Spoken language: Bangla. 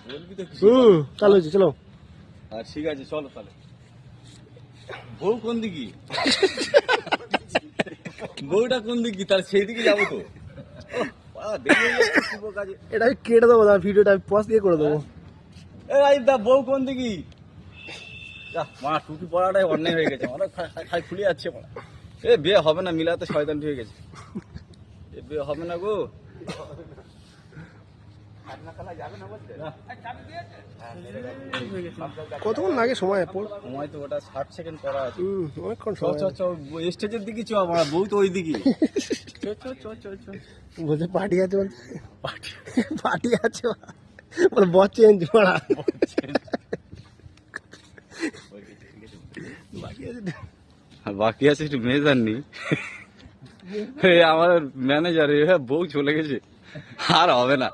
বলবি তো কিছু। চলো চলো। ঠিক আছে চলো তাহলে। বউ কোন দিকে? বউটা কোন দিকে? তাহলে সেই দিকে যাবো তো। এটা আমি কেটে দেবো, ভিডিওটা আমি পজ দিয়ে করে দেবো। বউ কোন দিকে? মা টুপি পরাটাই অন্যায় হয়ে গেছে, অনেক খাই খুলে যাচ্ছে। এ বিয়ে হবে না, মিলাতে শয়তান হয়ে গেছে। এ বিয়ে হবে না গো। কতক্ষণ লাগে সময়? সময় তো ওটা 60 সেকেন্ড করা আছে। অনেকক্ষণ চ সময়। চ চ স্টেজের দিকে চ, আমার বউ তো ওই দিকে। চ চ চ চ চ। বলছে পার্টি আছে, বলছে পার্টি আছে, বলে বস চেঞ্জ করা বাকি আছে একটু মেজাননি। আমার ম্যানেজার বউ চলে গেছে, আর হবে না।